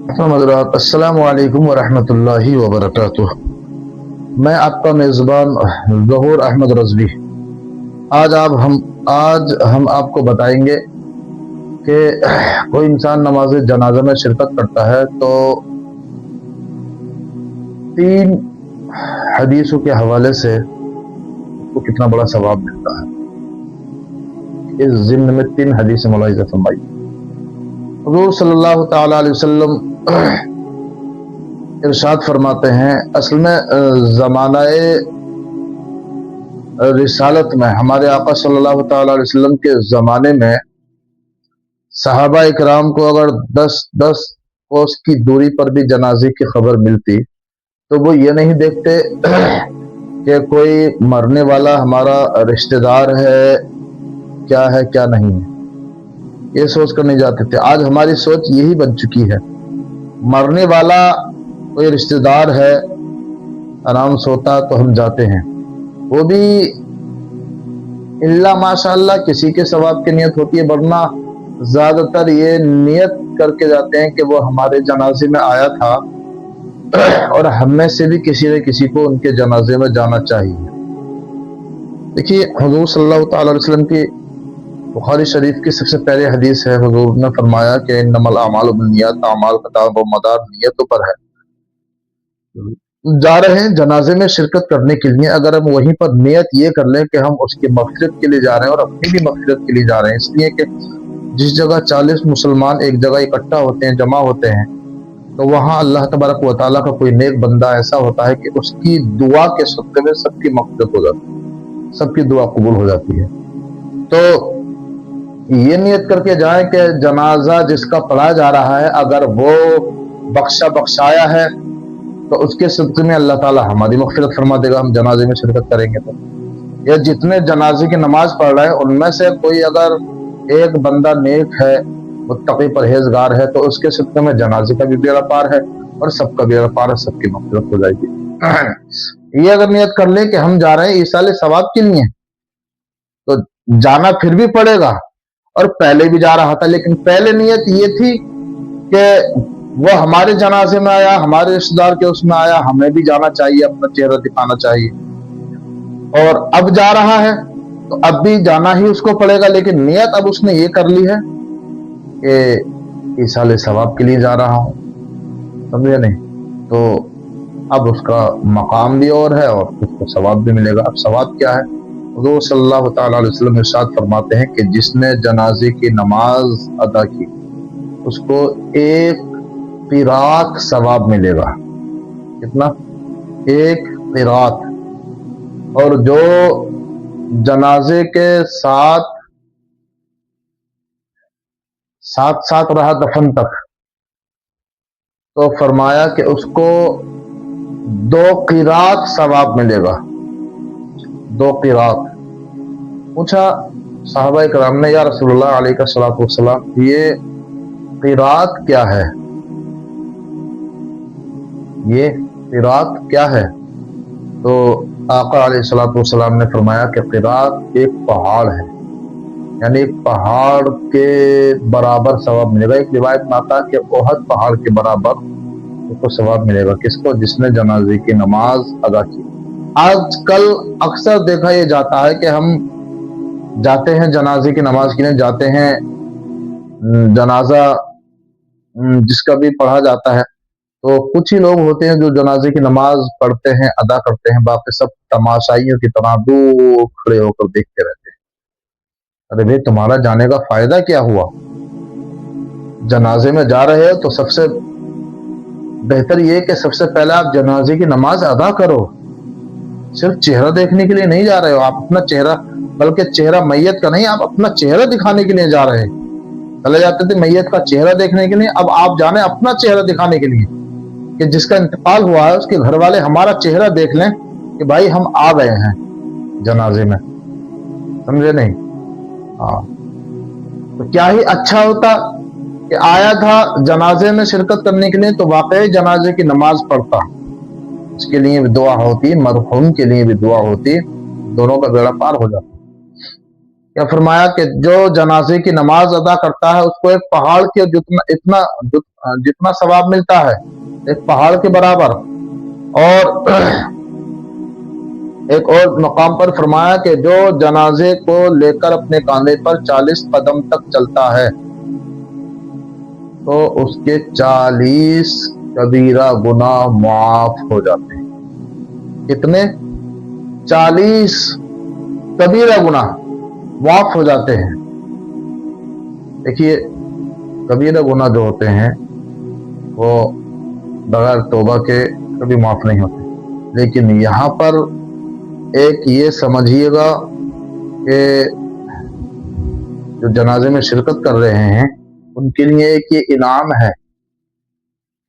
حضرات السلام علیکم ورحمۃ اللہ وبرکاتہ۔ میں آپ کا میزبان ظہور احمد رضوی۔ آج ہم آپ کو بتائیں گے کہ کوئی انسان نماز جنازہ میں شرکت کرتا ہے تو 3 حدیثوں کے حوالے سے اس کو کتنا بڑا ثواب ملتا ہے۔ اس ضمن میں 3 حدیث ملاحظہ فرمائی۔ حضور صلی اللہ تعالی علیہ وسلم ارشاد فرماتے ہیں، اصل میں زمانہ رسالت میں ہمارے آقا صلی اللہ تعالی علیہ وسلم کے زمانے میں صحابہ اکرام کو اگر 10 کوس کی دوری پر بھی جنازے کی خبر ملتی تو وہ یہ نہیں دیکھتے کہ کوئی مرنے والا ہمارا رشتہ دار ہے کیا نہیں ہے، یہ سوچ کر نہیں جاتے تھے۔ آج ہماری سوچ یہی بن چکی ہے، مرنے والا کوئی رشتہ دار ہے اناؤنس ہوتا تو ہم جاتے ہیں، وہ بھی اللہ ماشاء اللہ کسی کے ثواب کی نیت ہوتی ہے، ورنہ زیادہ تر یہ نیت کر کے جاتے ہیں کہ وہ ہمارے جنازے میں آیا تھا اور ہم میں سے بھی کسی نہ کسی کو ان کے جنازے میں جانا چاہیے۔ دیکھیے حضور صلی اللہ تعالی علیہ وسلم کی بخاری شریف کی سب سے پہلی حدیث ہے، حضور نے فرمایا کہ انما الاعمال بالنیات، اعمال کا دار و مدار نیتوں پر ہے۔ جا رہے ہیں جنازے میں شرکت کرنے کے لیے، اگر ہم وہیں پر نیت یہ کر لیں کہ ہم اس کی مغفرت کے لیے جا رہے ہیں اور اپنی بھی مغفرت کے لیے جا رہے ہیں، اس لیے کہ جس جگہ 40 مسلمان ایک جگہ اکٹھا ہوتے ہیں، جمع ہوتے ہیں، تو وہاں اللہ تبارک و تعالیٰ کا کوئی نیک بندہ ایسا ہوتا ہے کہ اس کی دعا کے صدقے میں سب کی مغفرت ہو جاتی ہے، سب کی دعا قبول ہو جاتی ہے۔ تو یہ نیت کر کے جائیں کہ جنازہ جس کا پڑھا جا رہا ہے اگر وہ بخشایا ہے تو اس کے صدقے میں اللہ تعالیٰ ہماری مغفرت فرما دے گا، ہم جنازے میں شرکت کریں گے تو۔ یا جتنے جنازے کی نماز پڑھ رہے ہیں ان میں سے کوئی اگر ایک بندہ نیک ہے، متقی پرہیزگار ہے، تو اس کے صدقے میں جنازے کا بھی بیڑا پار ہے اور سب کا بیڑا پار ہے، سب کی مغفرت ہو جائے گی۔ یہ اگر نیت کر لیں کہ ہم جا رہے ہیں ایصال ثواب کے لیے تو جانا پھر بھی پڑے گا، اور پہلے بھی جا رہا تھا، لیکن پہلے نیت یہ تھی کہ وہ ہمارے جنازے میں آیا، ہمارے رشتہ دار کے اس میں آیا، ہمیں بھی جانا چاہیے، اپنا چہرہ دکھانا چاہیے، اور اب جا رہا ہے تو اب بھی جانا ہی اس کو پڑے گا، لیکن نیت اب اس نے یہ کر لی ہے کہ ایصال ثواب کے لیے جا رہا ہوں، سمجھے نہیں؟ تو اب اس کا مقام بھی اور ہے اور اس کو ثواب بھی ملے گا۔ اب ثواب کیا ہے؟ حضور صلی اللہ تعالی علیہ وسلم ارشاد فرماتے ہیں کہ جس نے جنازے کی نماز ادا کی اس کو 1 قیراط ثواب ملے گا۔ کتنا؟ 1 قیراط۔ اور جو جنازے کے ساتھ رہا دفن تک، تو فرمایا کہ اس کو 2 قیراط ثواب ملے گا، 2 قیراط۔ پوچھا صحابہ کرام نے، یا رسول اللہ علیہ الصلوۃ والسلام، یہ قیراط کیا ہے؟ یہ قیراط کیا ہے؟ تو آقا علیہ الصلوۃ والسلام نے فرمایا کہ قیراط ایک پہاڑ ہے، یعنی ایک پہاڑ کے برابر ثواب ملے گا۔ ایک روایت میں آتا ہے کہ احد پہاڑ کے برابر اس کو ثواب ملے گا۔ کس کو؟ جس نے جنازے کی نماز ادا کی۔ آج کل اکثر دیکھا یہ جاتا ہے کہ ہم جاتے ہیں جنازے کی نماز کے لیے، جاتے ہیں جنازہ جس کا بھی پڑھا جاتا ہے، تو کچھ ہی لوگ ہوتے ہیں جو جنازے کی نماز پڑھتے ہیں، ادا کرتے ہیں، باقی سب تماشائیوں کی طرح دور کھڑے ہو کر دیکھتے رہتے ہیں۔ ارے بھائی، تمہارا جانے کا فائدہ کیا ہوا؟ جنازے میں جا رہے ہو تو سب سے بہتر یہ کہ سب سے پہلے آپ جنازے کی نماز ادا کرو۔ صرف چہرہ دیکھنے کے لیے نہیں جا رہے ہو، آپ اپنا چہرہ، بلکہ چہرہ میت کا نہیں، آپ اپنا چہرہ دکھانے کے لیے جا رہے ہیں۔ چلے جاتے تھے میت کا چہرہ دیکھنے کے لیے، اب آپ جانے اپنا چہرہ دکھانے کے لیے کہ جس کا انتقال ہوا ہے اس کے گھر والے ہمارا چہرہ دیکھ لیں کہ بھائی ہم آ گئے ہیں جنازے میں، سمجھے نہیں؟ ہاں، تو کیا ہی اچھا ہوتا کہ آیا تھا جنازے میں شرکت کرنے کے لیے تو واقعی جنازے کی نماز پڑھتا، اس کے لیے بھی دعا ہوتی، مرحوم کے لیے بھی دعا ہوتی، دونوں کا بیڑا پار ہو جاتا۔ یا فرمایا کہ جو جنازے کی نماز ادا کرتا ہے اس کو ایک پہاڑ کے جتنا ثواب ملتا ہے، ایک پہاڑ کے برابر۔ اور ایک اور مقام پر فرمایا کہ جو جنازے کو لے کر اپنے کاندھے پر 40 قدم تک چلتا ہے تو اس کے 40 کبیرہ گناہ معاف ہو جاتے ہیں۔ کتنے؟ 40 کبیرہ گناہ معاف ہو جاتے ہیں۔ دیکھیے کبیرہ گناہ جو ہوتے ہیں وہ بغیر توبہ کے کبھی معاف نہیں ہوتے، لیکن یہاں پر ایک یہ سمجھیے گا کہ جو جنازے میں شرکت کر رہے ہیں ان کے لیے ایک یہ انعام ہے،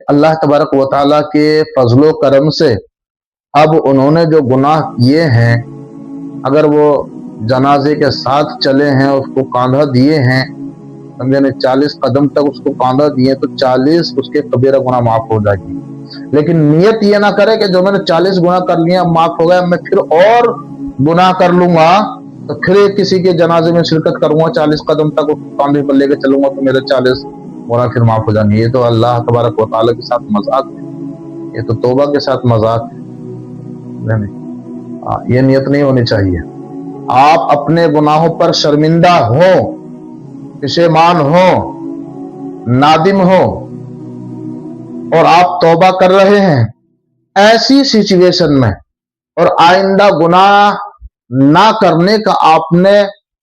اللہ تبارک و تعالیٰ کے فضل و کرم سے اب انہوں نے جو گناہ کیے ہیں، اگر وہ جنازے کے ساتھ چلے ہیں، اس کو کاندھا دیے ہیں، سمجھے نا، 40 قدم تک اس کو کاندھا دیے تو 40 اس کے کبیرہ گناہ معاف ہو جائے گی۔ لیکن نیت یہ نہ کرے کہ جو میں نے 40 گناہ کر لیا معاف ہو گیا، میں پھر اور گناہ کر لوں گا تو پھر کسی کے جنازے میں شرکت کروں گا، 40 قدم تک اس کاندھے پر لے کے چلوں گا تو میرے 40 گناہ پھر معاف ہو جائیں گے۔ یہ تو اللہ تبارک و تعالیٰ کے ساتھ مذاق ہے، یہ تو توبہ کے ساتھ مذاق ہے۔ یہ نیت نہیں ہونی چاہیے۔ آپ اپنے گناہوں پر شرمندہ ہو، پشیمان ہو، نادم ہو اور آپ توبہ کر رہے ہیں، ایسی سچویشن میں اور آئندہ گناہ نہ کرنے کا آپ نے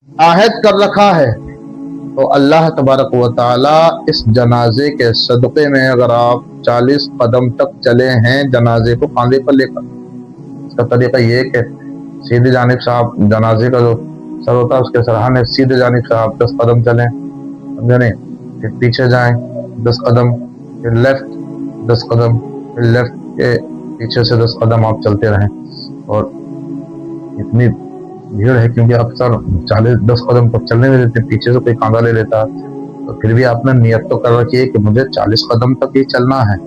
عہد کر رکھا ہے تو اللہ تبارک و تعالی اس جنازے کے صدقے میں اگر آپ 40 قدم تک چلے ہیں جنازے کو کاندھے پر لے کر، اس کا طریقہ یہ کہ سیدھی جانب سے آپ جنازے کا جو سر ہوتا ہے اس کے سرحانے سیدھے جانب سے آپ 10 قدم چلیں، سمجھے نہیں، پھر پیچھے جائیں 10 قدم، پھر لیفٹ 10 قدم، پھر لیفٹ کے پیچھے سے 10 قدم آپ چلتے رہیں۔ اور اتنی بھیڑ ہے کیونکہ اکثر 10 قدم تک چلنے میں دیتے، پیچھے سے کوئی کاندھا لے لیتا تو پھر بھی آپ نے نیت تو کر رکھی ہے کہ مجھے 40 قدم تک ہی چلنا ہے،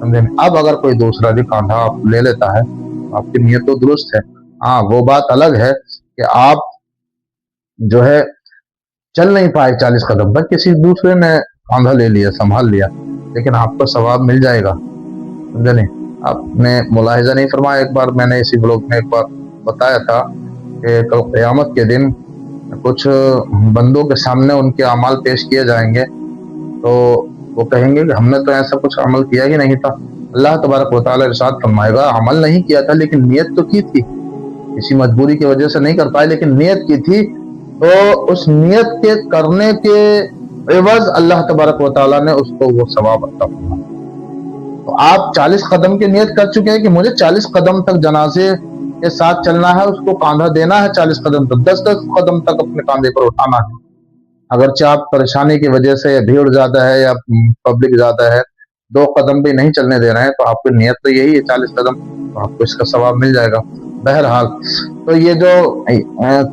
سمجھے۔ اب اگر کوئی دوسرا بھی کاندھا آپ لے لیتا ہے آپ کی نیت تو درست ہے، ہاں وہ بات الگ ہے کہ آپ جو ہے چل نہیں پائے 40 قدم تک، کسی دوسرے نے کاندھا لے لیا، سنبھال لیا، لیکن آپ کو ثواب مل جائے گا، سمجھے نہیں۔ آپ نے ملاحظہ نہیں فرمایا، ایک بار میں نے اسی بلاگ میں ایک بار بتایا تھا کہ کل قیامت کے دن کچھ بندوں کے سامنے ان کے اعمال پیش کیے جائیں گے تو وہ کہیں گے کہ ہم نے تو ایسا کچھ عمل کیا ہی نہیں تھا۔ اللہ تبارک و تعالیٰ ارشاد فرمائے گا عمل نہیں کیا تھا لیکن نیت تو کی تھی، کسی مجبوری کی وجہ سے نہیں کر پائے لیکن نیت کی تھی، تو اس نیت کے کرنے کے عوض اللہ تبارک و تعالیٰ نے اس کو وہ ثواب عطا فرمایا۔ تو آپ 40 قدم کی نیت کر چکے ہیں کہ مجھے 40 قدم تک جنازے کے ساتھ چلنا ہے، اس کو کاندھا دینا ہے 40 قدم تک، 10 قدم تک اپنے کاندھے پر اٹھانا ہے۔ اگرچہ آپ پریشانی کی وجہ سے بھیڑ زیادہ ہے یا پبلک زیادہ ہے 2 قدم بھی نہیں چلنے دے رہے ہیں تو آپ کی نیت تو یہی ہے 40 قدم، تو آپ کو اس کا ثواب مل جائے گا۔ بہرحال تو یہ جو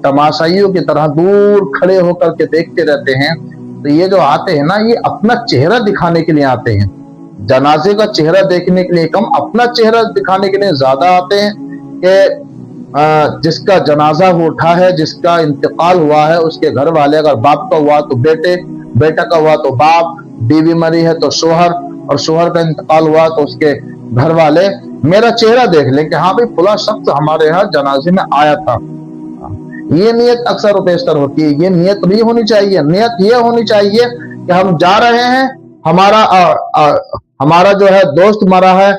تماشائیوں کی طرح دور کھڑے ہو کر کے دیکھتے رہتے ہیں، تو یہ جو آتے ہیں نا یہ اپنا چہرہ دکھانے کے لیے آتے ہیں، جنازے کا چہرہ دیکھنے کے لیے کم اپنا چہرہ دکھانے کے لیے زیادہ آتے ہیں کہ جس کا جنازہ اٹھا ہے، جس کا انتقال ہوا ہے، اس کے گھر والے، اگر باپ کا ہوا تو بیٹے، بیٹا کا ہوا تو باپ، بیوی مری ہے تو شوہر، اور شوہر کا انتقال ہوا تو اس کے گھر والے میرا چہرہ دیکھ لیں کہ ہاں بھائی فلاں شخص ہمارے یہاں جنازے میں آیا تھا۔ یہ نیت اکثر و بیشتر ہوتی ہے، یہ نیت نہیں ہونی چاہیے۔ نیت یہ ہونی چاہیے کہ ہم جا رہے ہیں، ہمارا جو ہے دوست مرا ہے،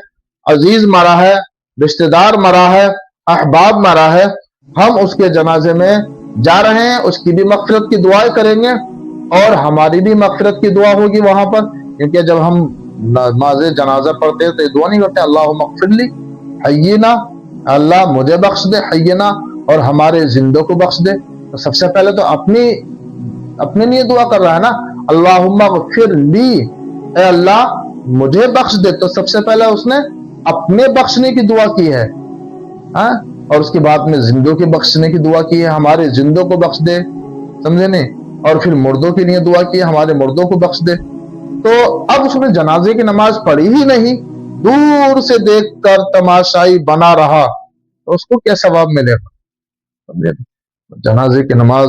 عزیز مرا ہے، رشتہ دار مرا ہے، احباب مرا ہے، ہم اس کے جنازے میں جا رہے ہیں، اس کی بھی مغفرت کی دعائیں کریں گے اور ہماری بھی مغفرت کی دعا ہوگی وہاں پر، کیونکہ جب ہم نماز جنازہ پڑھتے ہیں تو دعا نہیں کرتے اللہم اغفر لی حینا، اللہ مجھے بخش دے، حینا، اور ہمارے زندوں کو بخش دے۔ تو سب سے پہلے تو اپنے لیے دعا کر رہا ہے نا، اللہم اغفر لی، اے اللہ مجھے بخش دے، تو سب سے پہلے اس نے اپنے بخشنے کی دعا کی ہے، اور اس کے بعد میں زندوں کے بخشنے کی دعا کی ہے، ہمارے زندوں کو بخش دے، سمجھے نہیں، اور پھر مردوں کے لیے دعا کی ہے ہمارے مردوں کو بخش دے۔ تو اب اس نے جنازے کی نماز پڑھی ہی نہیں، دور سے دیکھ کر تماشائی بنا رہا، تو اس کو کیا ثواب ملے گا؟ سمجھے؟ جنازے کی نماز